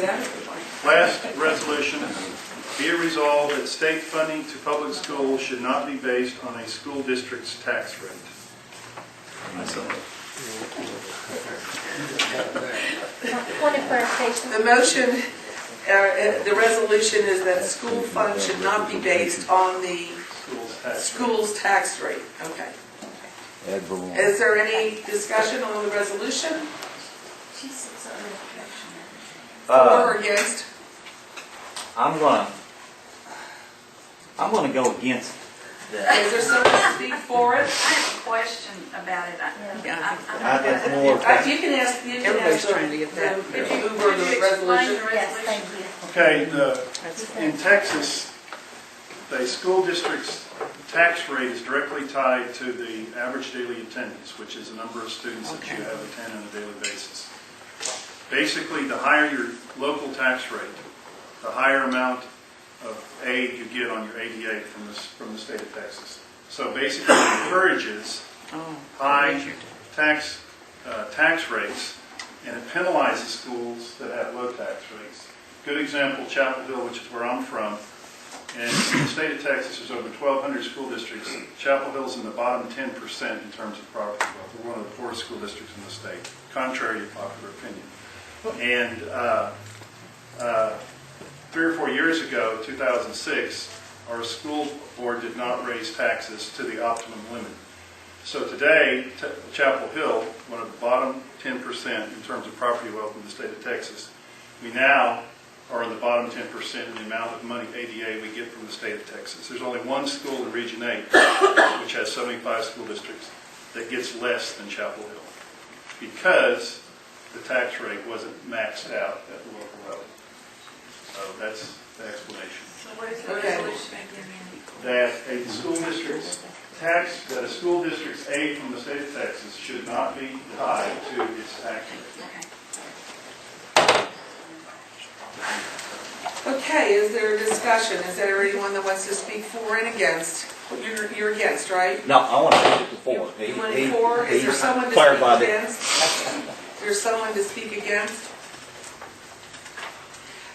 say that if you like. Last resolution, be it resolved that state funding to public schools should not be based on a school district's tax rate. Point of clarification. The motion, the resolution is that school funds should not be based on the school's tax rate. Okay. Is there any discussion on the resolution? For or against? I'm gonna go against that. Is there someone to speak for it? I have a question about it. It's more. You can ask. Everybody's trying to get that. If you move over the resolution. Yes, thank you. Okay, in Texas, the school district's tax rate is directly tied to the average daily attendance, which is the number of students that you have attend on a daily basis. Basically, the higher your local tax rate, the higher amount of aid you get on your ADA from the state of Texas. So basically, it encourages high tax rates, and it penalizes schools that have low tax rates. Good example, Chapel Hill, which is where I'm from. And in the state of Texas, there's over 1,200 school districts. Chapel Hill's in the bottom 10% in terms of property wealth. We're one of the poorest school districts in the state, contrary to popular opinion. And 3 or 4 years ago, 2006, our school board did not raise taxes to the optimum limit. So today, Chapel Hill, one of the bottom 10% in terms of property wealth in the state of Texas, we now are in the bottom 10% in the amount of money ADA we get from the state of Texas. There's only one school in Region 8, which has 75 school districts, that gets less than Chapel Hill because the tax rate wasn't maxed out at the local level. So that's the explanation. So what is the resolution? That a school district's aid from the state of Texas should not be tied to its tax rate. Okay, is there a discussion? Is there anyone that wants to speak for and against? You're against, right? No, I want to speak before. You want for? Is there someone to speak against? Is there someone to speak against?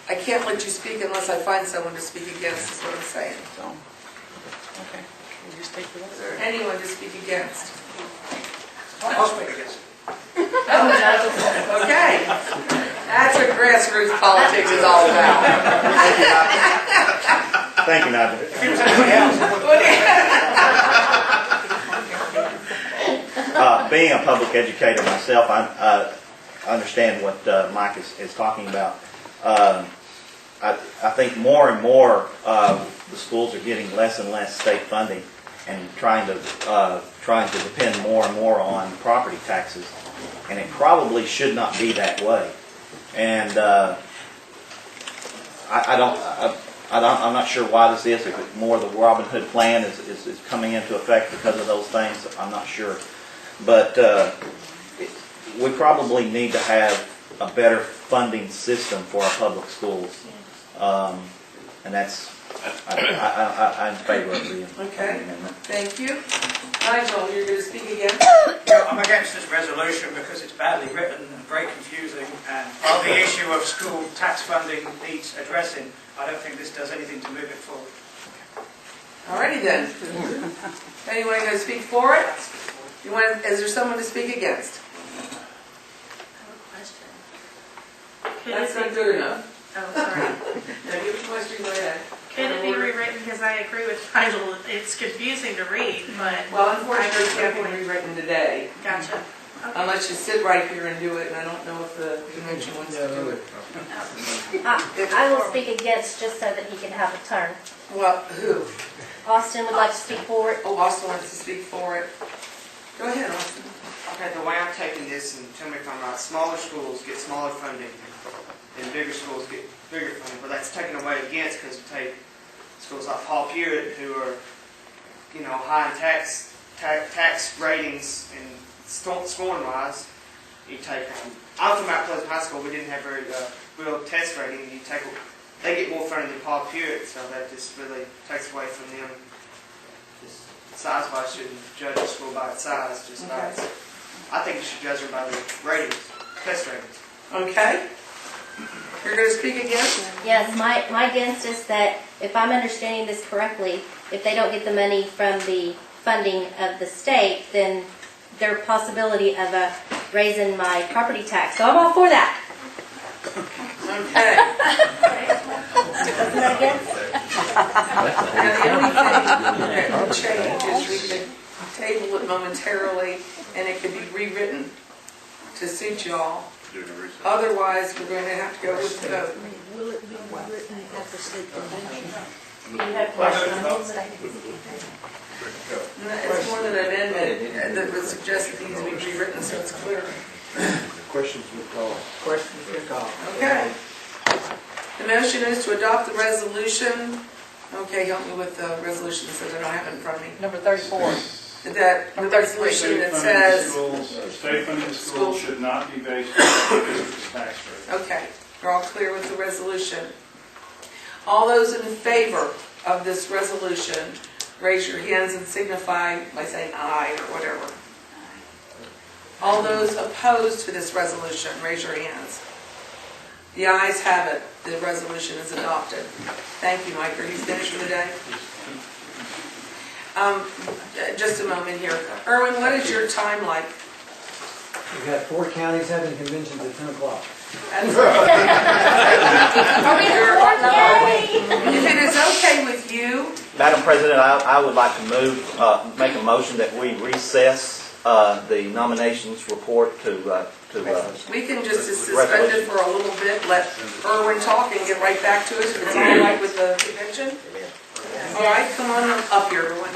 I can't let you speak unless I find someone to speak against, is what I'm saying. So, okay. We'll just take the Is there anyone to speak against? I'll speak against. Okay. That's what grassroots politics is all about. Thank you, Nigel. Being a public educator myself, I understand what Mike is talking about. I think more and more the schools are getting less and less state funding and trying to depend more and more on property taxes, and it probably should not be that way. And I'm not sure why this is. If it's more the Robin Hood plan is coming into effect because of those things, I'm not sure. But we probably need to have a better funding system for our public schools, and that's I'm in favor of the Okay, thank you. Nigel, you're going to speak again? Yeah, I'm against this resolution because it's badly written and very confusing, and while the issue of school tax funding needs addressing, I don't think this does anything to move it forward. Alrighty then. Anyone going to speak for it? Is there someone to speak against? That's not good enough. Oh, sorry. Now give it a question, go ahead. Can it be rewritten? Because I agree with Nigel. It's confusing to read, but... Well, unfortunately, it can't be rewritten today. Gotcha. Okay. Unless you sit right here and do it, and I don't know if the convention wants to do it. I will speak against just so that he can have a turn. Well, who? Austin would like to speak for it. Oh, Austin wants to speak for it. Go ahead, Austin. Okay, the way I'm taking this, and tell me if I'm right, smaller schools get smaller funding, and bigger schools get bigger funding. But that's taken away against because you take schools like Paul Pewitt, who are, high in tax ratings and scoring-wise. You take, I'm from Mount Pleasant High School. We didn't have very real test rating. They get more funding than Paul Pewitt, so that just really takes away from them. Just size-wise, shouldn't judge a school by its size, just by its. I think you should judge them by the ratings, test ratings. Okay. you're going to speak against? Yes, my against is that, if I'm understanding this correctly, if they don't get the money from the funding of the state, then there's possibility of raising my property tax. So I'm all for that. Okay. Wasn't that against? Now, the only thing that will change is we could table it momentarily, and it could be rewritten to suit y'all. Otherwise, we're going to have to go with the vote. Will it be written at the state convention? You have questions? It's more than an amendment that would suggest that these be rewritten so it's clear. Questions would call. Questions will call. Okay. The motion is to adopt the resolution. Okay, help me with the resolution so that I don't have it in front of me. Number 34. That the resolution that says, State funding of schools should not be based on the district's tax rate. okay, we're all clear with the resolution. All those in favor of this resolution, raise your hands and signify by saying aye or whatever. All those opposed to this resolution, raise your hands. The ayes have it. The resolution is adopted. Thank you, Mike. Are you finished for the day? Just a moment here. Erwin, what is your time like? We've got 4 counties having conventions at 10 o'clock. Are we the If it is okay with you, Madam President, I would like to make a motion that we recess the nominations report to we can just suspend it for a little bit, let Erwin talk and get right back to us if it's all right with the convention. All right, come on up here, everyone.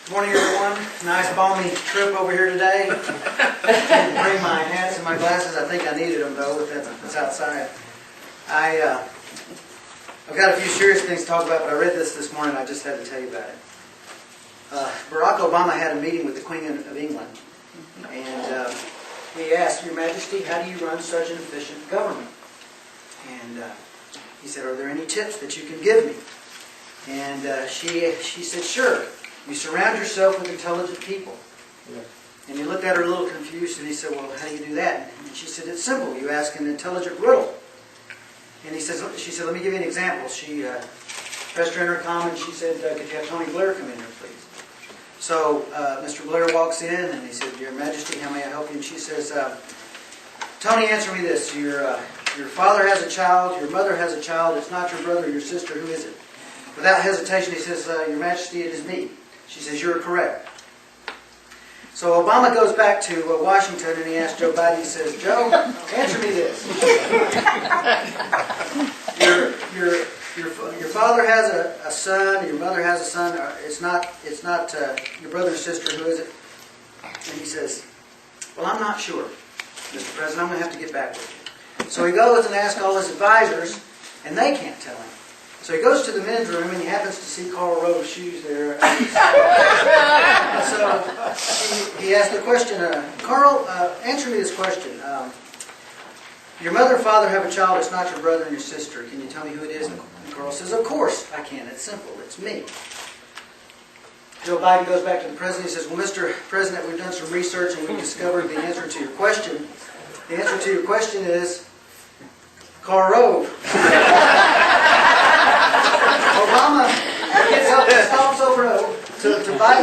Good morning, everyone. Nice balmy trip over here today. Didn't bring my hats and my glasses. I think I needed them, though, if it's outside. I've got a few serious things to talk about, but I read this morning. I just had to tell you about it. Barack Obama had a meeting with the Queen of England, and he asked, "Your Majesty, how do you run such an efficient government?" And he said, "Are there any tips that you can give me?" And she said, "Sure. You surround yourself with intelligent people." Yeah. And he looked at her a little confused, and he said, "Well, how do you do that?" And she said, "It's simple. You ask an intelligent riddle." And she said, "Let me give you an example." She pressed her intercom, and she said, "Could you have Tony Blair come in here, please?" So Mr. Blair walks in, and he said, "Your Majesty, how may I help you?" And she says, "Tony, answer me this. Your father has a child, your mother has a child. It's not your brother or your sister. Who is it?" Without hesitation, he says, "Your Majesty, it is me." She says, "You're correct." So Obama goes back to Washington, and he asks Joe Biden, he says, "Joe, answer me this. Your father has a son, your mother has a son. It's not your brother or sister. Who is it?" And he says, "Well, I'm not sure, Mr. President. I'm going to have to get back with you." So he goes and asks all his advisors, and they can't tell him. So he goes to the men's room, and he happens to see Karl Rove's shoes there. So he asked the question, "Karl, answer me this question. Your mother and father have a child. It's not your brother and your sister. Can you tell me who it is?" And Karl says, "Of course I can. It's simple. It's me." Joe Biden goes back to the president. He says, "Well, Mr. President, we've done some research, and we've discovered the answer to your question. The answer to your question is Karl Rove." Obama gets up and stomps over to Biden.